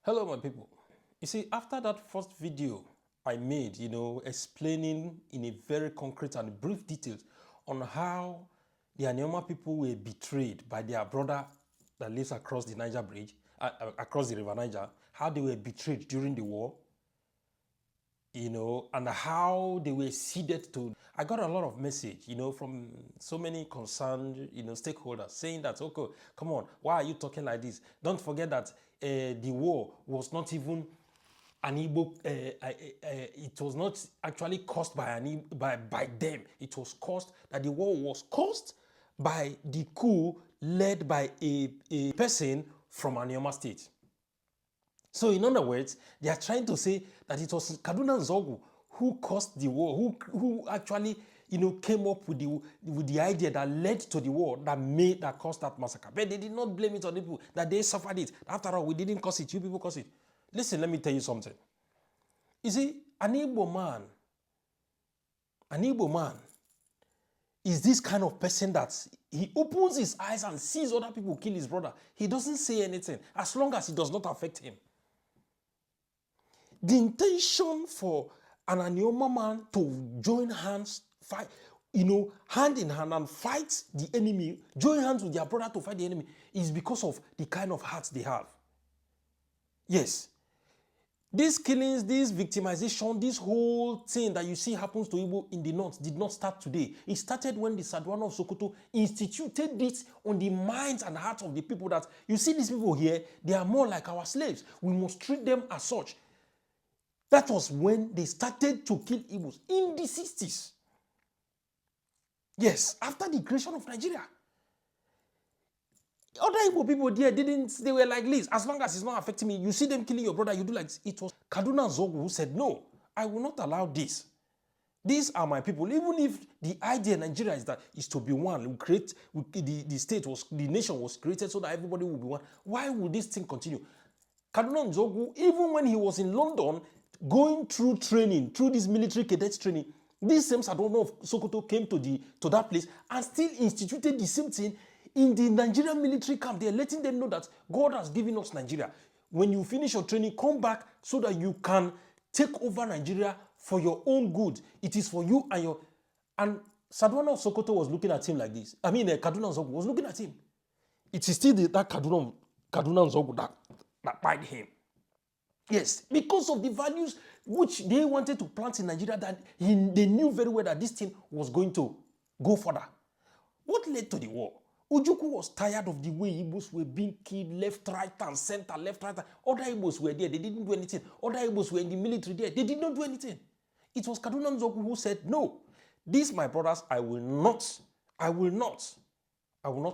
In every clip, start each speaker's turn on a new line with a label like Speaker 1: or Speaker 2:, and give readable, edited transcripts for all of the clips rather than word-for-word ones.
Speaker 1: Hello, my people. You see, after that first video I made, explaining in a very concrete and brief details on how the Anioma people were betrayed by their brother that lives across the Niger Bridge, across the River Niger, how they were betrayed during the war, and how they were ceded to. I got a lot of message, from so many concerned, stakeholders saying that, okay, come on, why are you talking like this? Don't forget that the war was not even an Igbo, it was not actually caused by by them. It was caused, that the war was caused by the coup led by a person from Anioma State. So in other words, they are trying to say that it was Kaduna Nzogu who caused the war, who actually came up with the idea that led to the war, that caused that massacre. But they did not blame it on the people, that they suffered it. After all, we didn't cause it, you people caused it. Listen, let me tell you something. You see, an Igbo man is this kind of person that he opens his eyes and sees other people kill his brother. He doesn't say anything as long as it does not affect him. The intention for an Anioma man to join hands, fight, hand in hand and fight the enemy, join hands with their brother to fight the enemy, is because of the kind of hearts they have. Yes. These killings, this victimization, this whole thing that you see happens to Igbo in the north did not start today. It started when the Sadwana of Sokoto instituted it on the minds and hearts of the people, that you see these people here, they are more like our slaves. We must treat them as such. That was when they started to kill Igbos in the 60s. Yes, after the creation of Nigeria. Other Igbo people there they were like this. As long as it's not affecting me, you see them killing your brother, you do like this. It was Kaduna Nzogu who said, no, I will not allow this. These are my people. Even if the idea in Nigeria is to be one, the nation was created so that everybody will be one. Why would this thing continue? Kaduna Nzogu, even when he was in London, going through training, through this military cadets training, this same Sadwana of Sokoto came to that place and still instituted the same thing in the Nigerian military camp. They're letting them know that God has given us Nigeria. When you finish your training, come back so that you can take over Nigeria for your own good. It is for you and your... And Sadwana of Sokoto was looking at him like this. Kaduna Nzogu was looking at him. It is still that Kaduna Nzogu that bite him. Yes, because of the values which they wanted to plant in Nigeria, that they knew very well that this thing was going to go further. What led to the war? Ojukwu was tired of the way Igbos were being killed left, right, and center, left, right. Other Igbos were there, they didn't do anything. Other Igbos were in the military there, they did not do anything. It was Kaduna Nzogu who said, no, these my brothers, I will not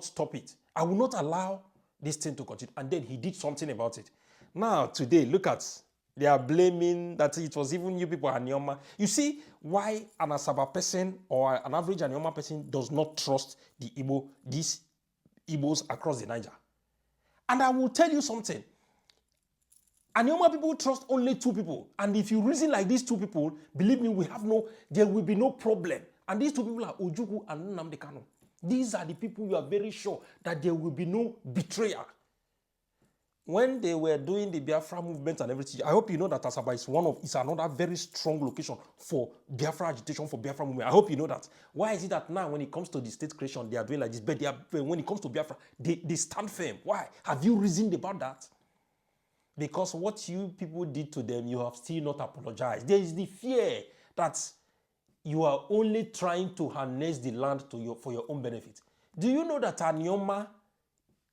Speaker 1: stop it. I will not allow this thing to continue. And then he did something about it. Now, today, look at, they are blaming that it was even you people, Anioma. You see why an Asaba person or an average Anioma person does not trust these Igbos across the Niger. And I will tell you something. Anioma people trust only two people. And if you reason like these two people, believe me, there will be no problem. And these two people are Ojukwu and Nnamdi Kanu. These are the people you are very sure that there will be no betrayal. When they were doing the Biafra movement and everything, I hope you know that Asaba is another very strong location for Biafra agitation, for Biafra movement. I hope you know that. Why is it that now when it comes to the state creation, they are doing like this, but when it comes to Biafra, they stand firm? Why? Have you reasoned about that? Because what you people did to them, you have still not apologized. There is the fear that you are only trying to harness the land for your own benefit. Do you know that Anioma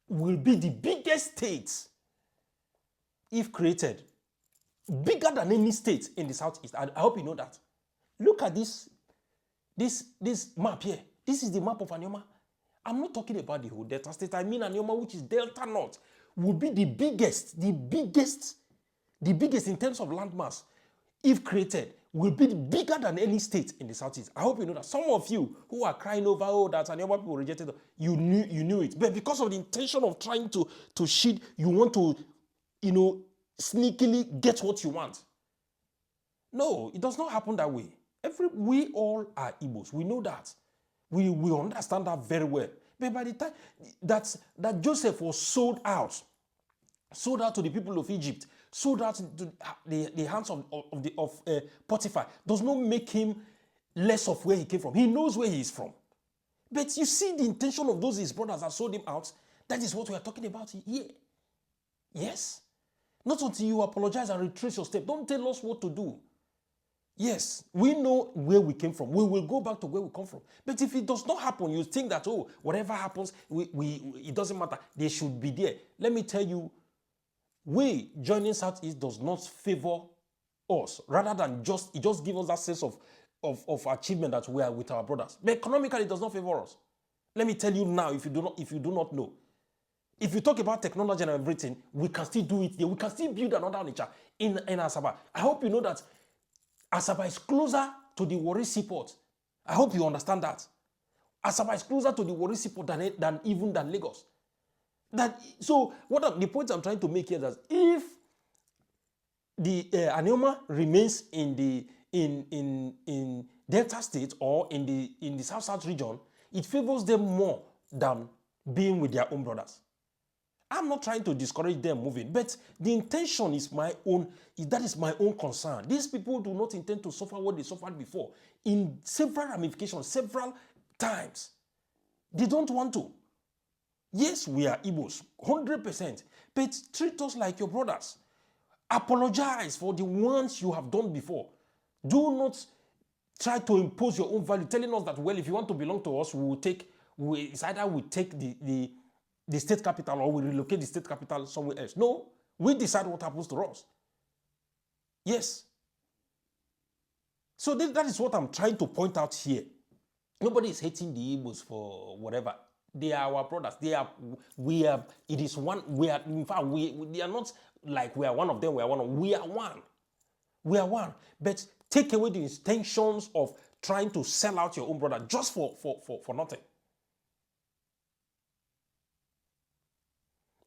Speaker 1: will be the biggest state, if created, bigger than any state in the Southeast? I hope you know that. Look at this map here. This is the map of Anioma. I'm not talking about the whole Delta State. I mean Anioma, which is Delta North, will be the biggest in terms of landmass, if created, will be bigger than any state in the Southeast. I hope you know that. Some of you who are crying over, that Anioma people rejected, you knew it. But because of the intention of trying to shield, you want to, sneakily get what you want. No, it does not happen that way. We all are Igbos. We know that. We understand that very well. But by the time that Joseph was sold out sold out to the people of Egypt, sold out to the hands of Potiphar, does not make him less of where he came from. He knows where he is from. But you see the intention of those his brothers that sold him out. That is what we are talking about here. Yes. Not until you apologize and retrace your step. Don't tell us what to do. Yes, we know where we came from. We will go back to where we come from. But if it does not happen, you think that, oh, whatever happens, it doesn't matter. They should be there. Let me tell you, we joining Southeast does not favor us. Rather than it just gives us that sense of achievement that we are with our brothers. But economically, it does not favor us. Let me tell you now, if you do not know. If you talk about technology and everything, we can still do it there. We can still build another Onitsha in Asaba. I hope you know that Asaba is closer to the Warri seaport. I hope you understand that. Asaba is closer to the Warri seaport than Lagos. So the point I'm trying to make here is that if the Anioma remains in Delta State or in the South region, it favors them more than being with their own brothers. I'm not trying to discourage them moving, but the intention is my own. That is my own concern. These people do not intend to suffer what they suffered before in several ramifications, several times. They don't want to. Yes, we are Igbos, 100%, but treat us like your brothers. Apologize for the ones you have done before. Do not try to impose your own value, telling us that, well, if you want to belong to us, it's either we take the state capital or we relocate the state capital somewhere else. No, we decide what happens to us. Yes. So that is what I'm trying to point out here. Nobody is hating the Igbos for whatever. They are our brothers. They are one. They are not like we are one of them. We are one. We are one. We are one. But take away the intentions of trying to sell out your own brother just for nothing.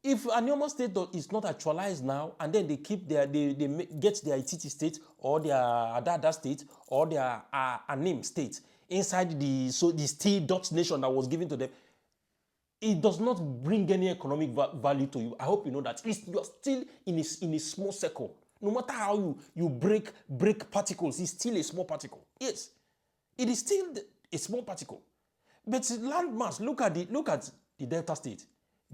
Speaker 1: If Anioma State is not actualized now, and then they keep they get their Ititi State or their Adada State or their Anim State inside the state Dutch nation that was given to them, it does not bring any economic value to you. I hope you know that. You are still in a small circle. No matter how you break particles, it's still a small particle. Yes, it is still a small particle. But landmass, look at the Delta State.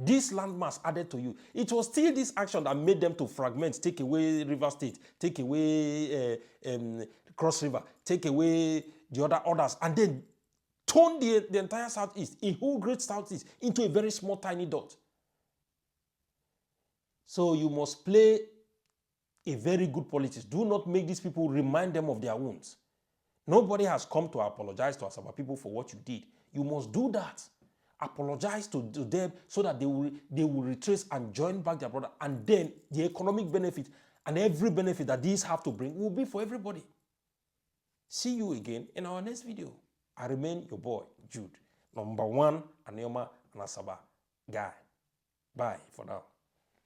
Speaker 1: This landmass added to you. It was still this action that made them to fragment, take away River State, take away Cross River, take away the others, and then turn the entire Southeast, a whole great Southeast, into a very small, tiny dot. So you must play a very good politics. Do not make these people remind them of their wounds. Nobody has come to apologize to Asaba people for what you did. You must do that. Apologize to them so that they will retrace and join back their brother. And then the economic benefit and every benefit that these have to bring will be for everybody. See you again in our next video. I remain your boy, Jude. #1, Anioma and Asaba guy. Bye for now.